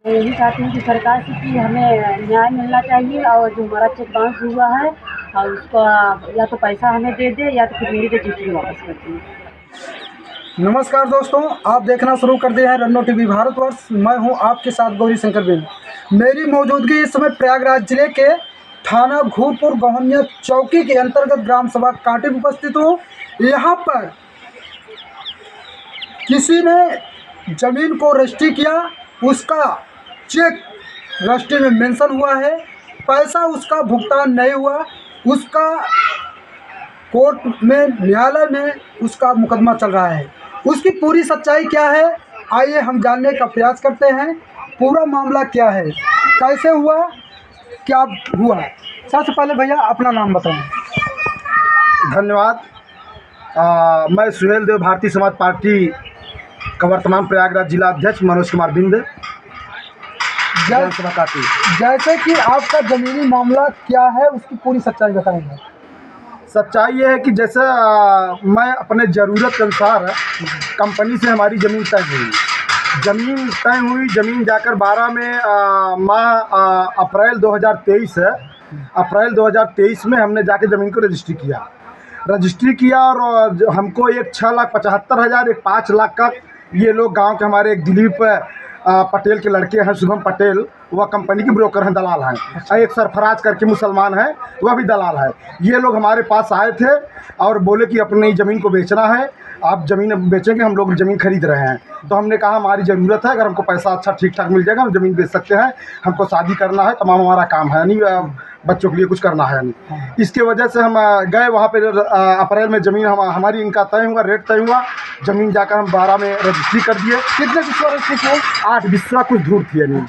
मैं यही चाहती हूँ कि सरकार से कि हमें न्याय मिलना चाहिए और जो हमारा चेक बाउंस हुआ है और उसका या तो पैसा हमें दे दे या तो फिर मेरी रजिस्ट्री वापस कर दें। नमस्कार दोस्तों, आप देखना शुरू कर दिया है रन्नो टीवी भारतवर्ष। मैं हूं आपके साथ गौरी शंकर बिन। मेरी मौजूदगी इस समय प्रयागराज जिले के थाना घूरपुर गौहनिया चौकी के अंतर्गत ग्राम सभा कांटे में उपस्थित हूँ। यहाँ पर किसी ने जमीन को रजिस्ट्री किया, उसका चेक रजिस्ट्री में मेंशन हुआ है, पैसा उसका भुगतान नहीं हुआ, उसका कोर्ट में न्यायालय में उसका मुकदमा चल रहा है। उसकी पूरी सच्चाई क्या है, आइए हम जानने का प्रयास करते हैं। पूरा मामला क्या है, कैसे हुआ, क्या हुआ। सबसे पहले भैया अपना नाम बताएं। धन्यवाद। मैं सुहेल देव भारतीय समाज पार्टी का वर्तमान प्रयागराज जिला अध्यक्ष मनोज कुमार बिंद। जैसे कि आपका ज़मीनी मामला क्या है, उसकी पूरी सच्चाई बताएंगे। सच्चाई ये है कि जैसे मैं अपने ज़रूरत के अनुसार कंपनी से हमारी ज़मीन तय हुई। ज़मीन जाकर 12 में अप्रैल 2023 में हमने जाके ज़मीन को रजिस्ट्री किया और हमको एक 6,75,000 एक 5 लाख का ये लोग गांव के हमारे एक दिलीप पटेल के लड़के हैं, शुभम पटेल, वह कंपनी के ब्रोकर हैं, दलाल हैं। एक सरफराज करके मुसलमान है, वह भी दलाल है। ये लोग हमारे पास आए थे और बोले कि अपनी ज़मीन को बेचना है, आप ज़मीन बेचेंगे, हम लोग ज़मीन खरीद रहे हैं। तो हमने कहा हमारी ज़रूरत है, अगर हमको पैसा अच्छा ठीक ठाक मिल जाएगा हम ज़मीन बेच सकते हैं। हमको शादी करना है, तमाम हमारा काम है, नहीं बच्चों के लिए कुछ करना है नहीं। इसके वजह से हम गए वहाँ पे। अप्रैल में ज़मीन हमारी इनका तय हुआ, रेट तय हुआ। ज़मीन जाकर हम 12 में रजिस्ट्री कर दिए। कितने बिस्वा रजिस्ट्री किए? 8 बिस्वा कुछ दूर थी, यानी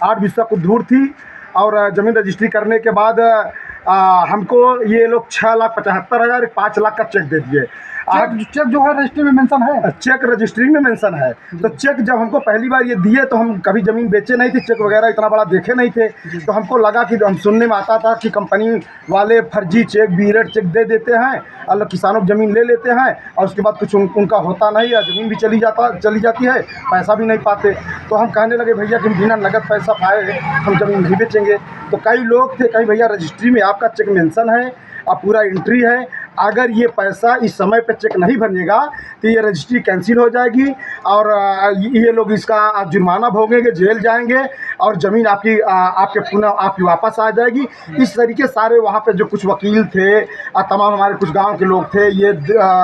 8 बिस्वा कुछ दूर थी। और ज़मीन रजिस्ट्री करने के बाद हमको ये लोग 6,75,000 एक 5 लाख का चेक दे दिए। चेक जो है रजिस्ट्री में मेंशन है, चेक रजिस्ट्री में मेंशन है। तो चेक जब हमको पहली बार ये दिए तो हम कभी ज़मीन बेचे नहीं थे, चेक वगैरह इतना बड़ा देखे नहीं थे। तो हमको लगा कि हम सुनने में आता था कि कंपनी वाले फर्जी चेक, बीरेट चेक दे देते हैं और किसानों की ज़मीन ले लेते हैं और उसके बाद कुछ उनका होता नहीं है, ज़मीन भी चली जाती है, पैसा भी नहीं पाते। तो हम कहने लगे भैया कि बिना नगद पैसा पाए हम ज़मीन नहीं बेचेंगे। तो कई लोग थे, कहीं भैया रजिस्ट्री में आपका चेक मेंशन है और पूरा एंट्री है, अगर ये पैसा इस समय पे चेक नहीं बनेगा तो ये रजिस्ट्री कैंसिल हो जाएगी और ये लोग इसका जुर्माना भोगेंगे, जेल जाएंगे और ज़मीन आपके पुनः आपकी वापस आ जाएगी। इस तरीके सारे वहाँ पे जो कुछ वकील थे तमाम हमारे कुछ गांव के लोग थे, ये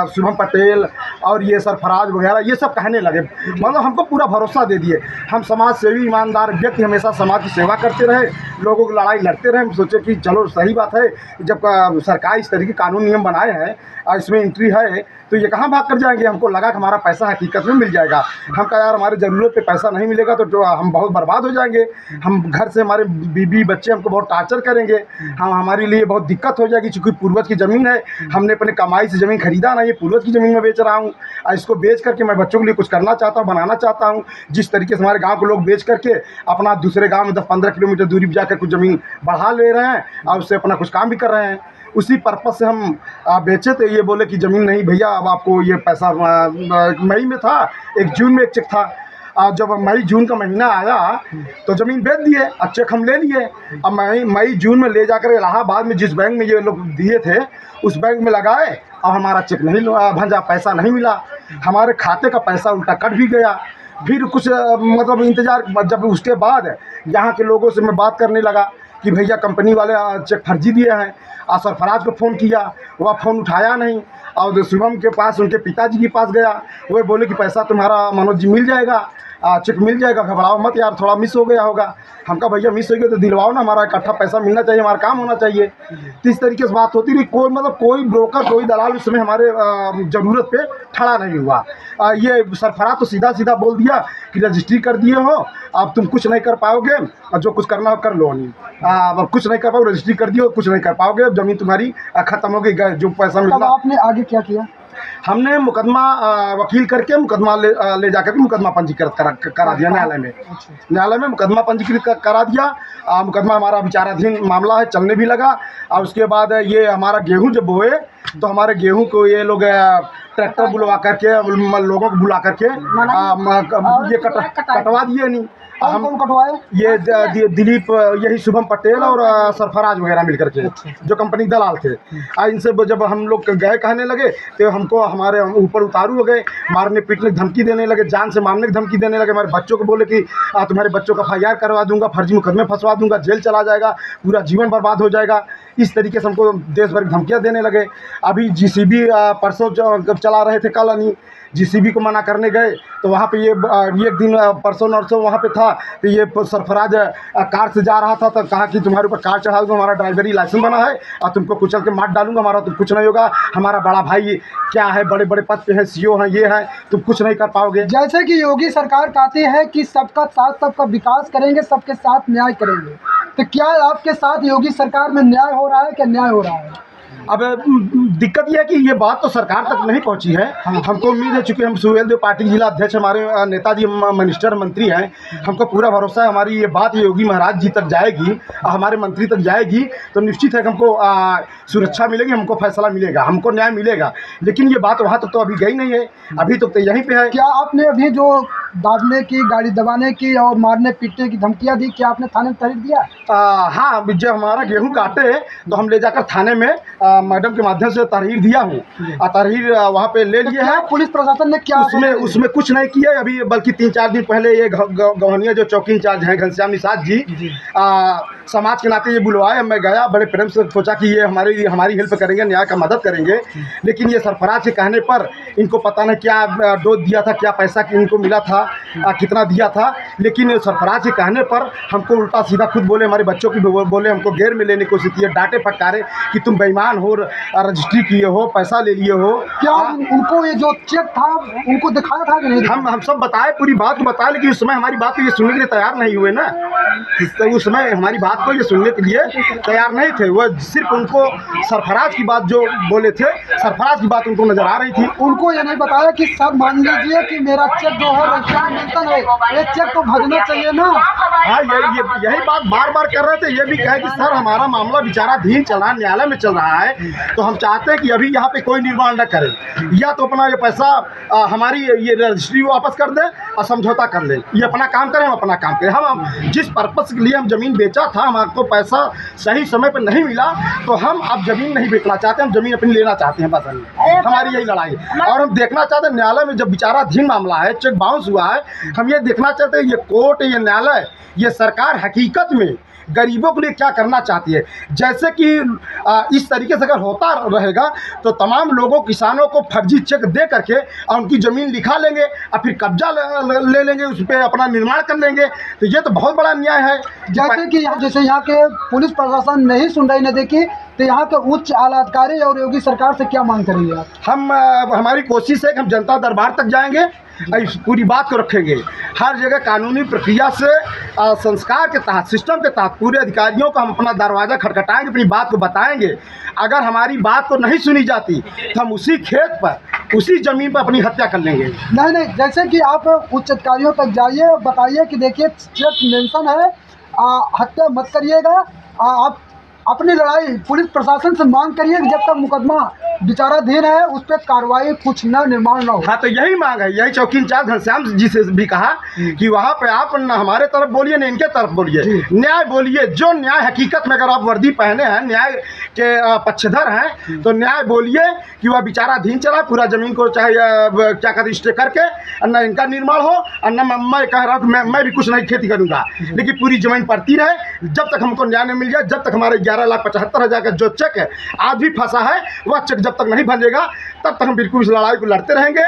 शुभम पटेल और ये सरफराज वगैरह, ये सब कहने लगे। मतलब हमको पूरा भरोसा दे दिए। हम समाज सेवी ईमानदार व्यक्ति, हमेशा समाज की सेवा करते रहे, लोगों की लड़ाई लड़ते रहे। हम सोचे कि चलो सही बात है, जब सरकार इस तरीके कानून नियम बनाए हैं और इसमें एंट्री है तो ये कहाँ भाग कर जाएंगे। हमको लगा कि हमारा पैसा हकीकत में मिल जाएगा। हम कहा यार हमारी ज़रूरत पे पैसा नहीं मिलेगा तो हम बहुत बर्बाद हो जाएंगे। हम घर से हमारे बीबी बच्चे हमको बहुत टार्चर करेंगे, हमारे लिए बहुत दिक्कत हो जाएगी। चूँकि पूर्वज की ज़मीन है, हमने अपने कमाई से ज़मीन खरीदा नहीं है, पूर्वज की ज़मीन में बेच रहा हूँ और इसको बेच करके मैं बच्चों के लिए कुछ करना चाहता हूँ, बनाना चाहता हूँ। जिस तरीके से हमारे गाँव के लोग बेच करके अपना दूसरे गाँव में 10-15 किलोमीटर दूरी पर जाकर कुछ ज़मीन बढ़ा ले रहे हैं और उससे अपना कुछ काम भी कर रहे हैं, उसी पर्पज़ से हम बेचे। तो ये बोले कि ज़मीन नहीं भैया, अब आपको ये पैसा मई में था, 1 जून में एक चेक था। जब मई जून का महीना आया तो ज़मीन बेच दिए और चेक हम ले लिए। अब मई जून में ले जाकर इलाहाबाद में जिस बैंक में ये लोग दिए थे उस बैंक में लगाए और हमारा चेक नहीं भंजा, पैसा नहीं मिला, हमारे खाते का पैसा उल्टा कट भी गया। फिर कुछ मतलब इंतज़ार, जब उसके बाद यहाँ के लोगों से मैं बात करने लगा कि भैया कंपनी वाले चेक फर्जी दिए हैं। और सरफराज को फ़ोन किया, वह फ़ोन उठाया नहीं और शुभम के पास, उनके पिताजी के पास गया, वो बोले कि पैसा तुम्हारा मनोज जी मिल जाएगा, चेक मिल जाएगा, घबराओ मत यार, थोड़ा मिस हो गया होगा। हम कहा भैया मिस हो गया तो दिलवाओ ना, हमारा इकट्ठा पैसा मिलना चाहिए, हमारा काम होना चाहिए। तो इस तरीके से बात होती रही। कोई ब्रोकर, कोई दलाल उस समय हमारे ज़रूरत पे खड़ा नहीं हुआ। ये सरफराज तो सीधा बोल दिया कि रजिस्ट्री कर दिए हो, अब तुम कुछ नहीं कर पाओगे और जो कुछ करना हो कर लो, नहीं अब कुछ नहीं कर पाओगे, रजिस्ट्री कर दियो, कुछ नहीं कर पाओगे, अब ज़मीन तुम्हारी ख़त्म हो गई, जो पैसा मिला। आपने आगे क्या किया? हमने मुकदमा वकील करके मुकदमा ले जाकर के मुकदमा पंजीकृत करा दिया न्यायालय में। न्यायालय में मुकदमा पंजीकृत करा दिया। मुकदमा हमारा विचाराधीन मामला है, चलने भी लगा। और उसके बाद ये हमारा गेहूं जब बोए तो हमारे गेहूं को ये लोग ट्रैक्टर बुलवा करके, लोगों को बुला करके ये कटवा दिए नहीं। कौन कौन कटवाए? ये दिलीप, यही शुभम पटेल और सरफराज वगैरह मिलकर के, जो कंपनी दलाल थे। इनसे जब हम लोग गए कहने लगे तो हमको हमारे ऊपर उतारू हो गए, मारने पीटने की धमकी देने लगे, जान से मारने की धमकी देने लगे। हमारे बच्चों को बोले कि तुम्हारे बच्चों का FIR करवा दूंगा, फर्जी मुकदमे फंसवा दूंगा, जेल चला जाएगा, पूरा जीवन बर्बाद हो जाएगा। इस तरीके से हमको देश भर की धमकियाँ देने लगे। अभी GCB परसों चला रहे थे, कल नहीं GCB को मना करने गए तो वहाँ पे ये एक दिन परसों नरसों वहाँ पे था तो ये सरफराज कार से जा रहा था तो कहा कि तुम्हारे ऊपर कार चढ़ा दूँगा, हमारा ड्राइवरी लाइसेंस बना है और तुमको कुचल के मार डालूंगा, हमारा तो कुछ नहीं होगा, हमारा बड़ा भाई क्या है, बड़े बड़े पद पे है, CO हैं, ये है, तुम कुछ नहीं कर पाओगे। जैसे कि योगी सरकार कहती है कि सबका साथ, सबका विकास करेंगे, सबके साथ न्याय करेंगे, तो क्या आपके साथ योगी सरकार में न्याय हो रहा है? क्या न्याय हो रहा है? अब दिक्कत यह है कि ये बात तो सरकार तक नहीं पहुंची है। हमको उम्मीद है, चूँकि हम सुहेलदेव पाटिल जिला अध्यक्ष, हमारे नेताजी मिनिस्टर मंत्री हैं, हमको पूरा भरोसा है हमारी ये बात योगी महाराज जी तक जाएगी, हमारे मंत्री तक जाएगी तो निश्चित है कि हमको सुरक्षा मिलेगी, हमको फैसला मिलेगा, हमको न्याय मिलेगा। लेकिन ये बात वहाँ तक तो अभी गई नहीं है, अभी तो यहीं पे है। क्या आपने अभी जो दाबने की, गाड़ी दबाने की और मारने पीटने की धमकियाँ दी, क्या आपने थाने में तहरीर दिया? हाँ, जब हमारा गेहूँ काटे तो हम ले जाकर थाने में मैडम के माध्यम से तहरीर दिया हूँ, तहरीर वहाँ पे ले लिए है। पुलिस प्रशासन ने क्या उसमें कुछ नहीं किया अभी, बल्कि 3-4 दिन पहले ये गवनिया जो चौकी इंचार्ज हैं घनश्याम निषाद जी, समाज के नाते ये बुलवाए, मैं गया, बड़े प्रेम से सोचा कि ये हमारी हेल्प करेंगे, न्याय का मदद करेंगे। लेकिन ये सरफराज के कहने पर इनको पता नहीं क्या डोज दिया था, क्या पैसा इनको मिला था, कितना दिया था, लेकिन सरफराज के कहने पर हमको उल्टा सीधा खुद बोले, हमारे बच्चों की बोले, हमको घेर में लेने की कोशिश की, डांटे फटकारे कि तुम बेईमान हो, रजिस्ट्री किए हो, पैसा ले लिए हो। क्या उनको ये जो चेक था उनको दिखाया था कि नहीं? हम सब बताए, पूरी बात बताए, लेकिन उस समय हमारी बात को ये सुनने के लिए तैयार नहीं हुए ना। तो उस समय हमारी बात को ये सुनने के लिए तैयार नहीं थे। वह सिर्फ उनको सरफराज की बात जो बोले थे, सरफराज की बात उनको नजर आ रही थी। उनको ये नहीं बताया कि सर मान लीजिए कि मेरा चेक जो है मेंशन है, ये चेक तो भजना चाहिए ना। हाँ, यही बात बार बार कर रहे थे। ये भी कहे कि सर हमारा मामला विचाराधीन चल रहा है, न्यायालय में चल रहा है, तो हम चाहते हैं कि अभी यहाँ पे कोई निर्माण न करें, या तो अपना ये पैसा हमारी ये रजिस्ट्री वापस कर दें और समझौता कर लें, ये अपना काम करें, हम अपना काम करें। हम जिस पर्पस के लिए हम ज़मीन बेचा था, हमको पैसा सही समय पर नहीं मिला, तो हम अब ज़मीन नहीं बेचना चाहते, हम ज़मीन अपनी लेना चाहते हैं, बस हमारी यही लड़ाई। और हम देखना चाहते हैं न्यायालय में जब विचाराधीन मामला है, चेक बाउंस हुआ है, हम ये देखना चाहते हैं ये कोर्ट, ये न्यायालय, ये सरकार हकीकत में गरीबों के लिए क्या करना चाहती है। जैसे कि इस तरीके से अगर होता रहेगा तो तमाम लोगों, किसानों को फर्जी चेक दे करके और उनकी ज़मीन लिखा लेंगे और फिर कब्जा ले लेंगे, उस पर अपना निर्माण कर लेंगे, तो ये तो बहुत बड़ा अन्याय है। जैसे यहाँ के पुलिस प्रशासन नहीं सुन रही, न देखी, तो यहाँ के उच्च आला अधिकारी और योगी सरकार से क्या मांग करेंगे आप? हमारी कोशिश है कि हम जनता दरबार तक जाएंगे, इस पूरी बात को रखेंगे, हर जगह कानूनी प्रक्रिया से, संस्कार के तहत, सिस्टम के तहत पूरे अधिकारियों को हम अपना दरवाज़ा खटखटाएंगे, अपनी बात को बताएंगे। अगर हमारी बात को नहीं सुनी जाती तो हम उसी खेत पर, उसी ज़मीन पर अपनी हत्या कर लेंगे। नहीं, जैसे कि आप उच्च अधिकारियों तक जाइए, बताइए कि देखिए चेक मेंशन है, हत्या मत करिएगा, आप अपनी लड़ाई पुलिस प्रशासन से मांग करिए कि जब तक मुकदमा विचाराधीन है उस पर कार्रवाई कुछ न निर्माण न हो। हाँ, तो यही मांग है, यही चौकी इंचार्ज घनश्याम जी से भी कहा कि वहाँ पे आप न हमारे तरफ बोलिए न इनके तरफ बोलिए, न्याय बोलिए, जो न्याय हकीकत में, अगर आप वर्दी पहने हैं, न्याय के पक्षधर हैं, तो न्याय बोलिए कि वह विचाराधीन चला, पूरा ज़मीन को चाहे क्या कहते स्टे करके, न इनका निर्माण हो, और न मैं कह रहा हूँ मैं भी कुछ नहीं खेती करूँगा, लेकिन पूरी ज़मीन पड़ती रहे, जब तक हमको न्याय नहीं मिल जाए, जब तक हमारे 11,75,000 का जो चेक है आज भी फंसा है, वह चेक जब तक नहीं बनेगा तब तक हम बिल्कुल इस लड़ाई को लड़ते रहेंगे,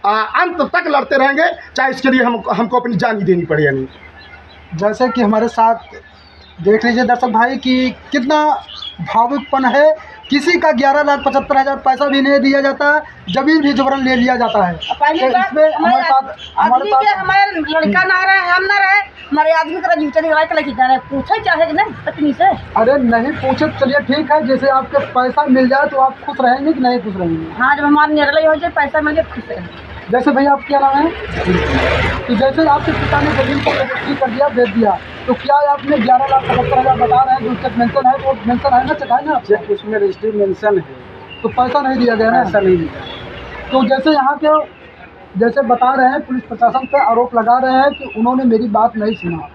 अंत तक लड़ते रहेंगे, चाहे इसके लिए हमको अपनी जान ही देनी पड़े। यानी जैसे कि हमारे साथ देख लीजिए दर्शक भाई कि कितना भावुकपन है, किसी का 11,75,000 पैसा भी नहीं दिया जाता, जमीन भी जबरन ले लिया जाता है। हमारे लड़का ना रहे, हम ना रहे, हमारे आदमी का रजिस्टर पूछे चाहे कि नहीं पत्नी से। अरे नहीं पूछे, चलिए ठीक है, जैसे आपके पैसा मिल जाए तो आप खुश रहेंगे कि नहीं खुश रहेंगे? हाँ, जब हमारा निर्णय हो जाए, पैसा मिल जाए, खुश रहेंगे। जैसे भैया आप क्या नाम है? तो जैसे आपके पिता ने जमीन को रजिस्ट्री कर दिया, बेच दिया, तो क्या आपने 11,75,000 बता रहे हैं, जो चेक मेंशन है वो मेंशन है ना, चेक है ना, चेक उसमें रजिस्ट्री मेंशन है, तो पैसा नहीं दिया गया ना? ऐसा नहीं दिया। तो जैसे यहाँ के जैसे बता रहे हैं, पुलिस प्रशासन पे आरोप लगा रहे हैं कि उन्होंने मेरी बात नहीं सुना,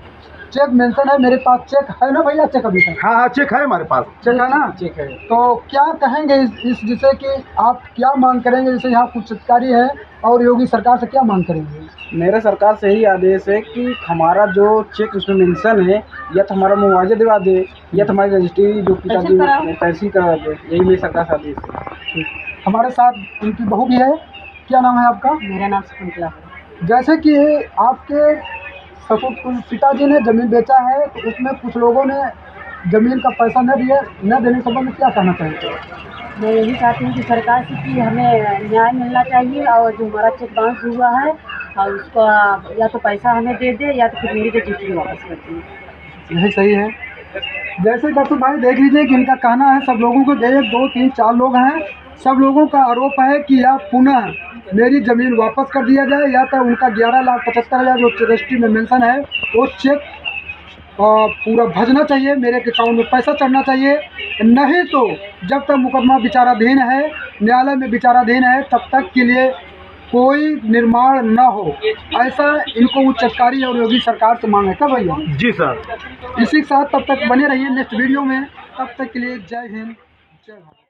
चेक मेंशन है, मेरे पास चेक है ना भैया, चेक अभी तक हाँ हाँ, चेक है हमारे पास। चेक है ना? चेक है। तो क्या कहेंगे इस जिसे कि आप क्या मांग करेंगे, जैसे यहाँ कुछ अधिकारी है और योगी सरकार से क्या मांग करेंगे? मेरे सरकार से यही आदेश है कि हमारा जो चेक उसमें मेंशन है, या तो हमारा मुआवजा दिवा दे, या तो हमारी रजिस्ट्री जो पिताजी तहसील करा दे। यही मेरी सरकार से आदेश है। हमारे साथ उनकी बहू भी है। क्या नाम है आपका? मेरा नाम शकुंतला है। जैसे कि आपके ससुर पिताजी ने ज़मीन बेचा है, तो उसमें कुछ लोगों ने ज़मीन का पैसा न देने के संबंध में क्या कहना चाहिए? मैं यही चाहती हूँ कि सरकार से कि हमें न्याय मिलना चाहिए, और जो हमारा चेक बाउंस हुआ है और उसका या तो पैसा हमें दे दे, या तो फिर मेरी रजिस्ट्री वापस कर दें। यही सही है। जैसे डॉक्टर भाई देख लीजिए कि इनका कहना है, सब लोगों को 1 2 3 4 लोग हैं, सब लोगों का आरोप है कि या पुनः मेरी ज़मीन वापस कर दिया जाए, या तो उनका 11,75,000 जो रजिस्ट्री में मेंशन है वो चेक पूरा भजना चाहिए, मेरे अकाउंट में पैसा चढ़ना चाहिए। नहीं तो जब तक मुकदमा विचाराधीन है, न्यायालय में विचाराधीन है, तब तक के लिए कोई निर्माण न हो, ऐसा इनको उच्च अधिकारी और योगी सरकार से मांग है। क्या भैया? जी सर। इसी के साथ तब तक बने रहिए नेक्स्ट वीडियो में। तब तक के लिए जय हिंद, जय भारत।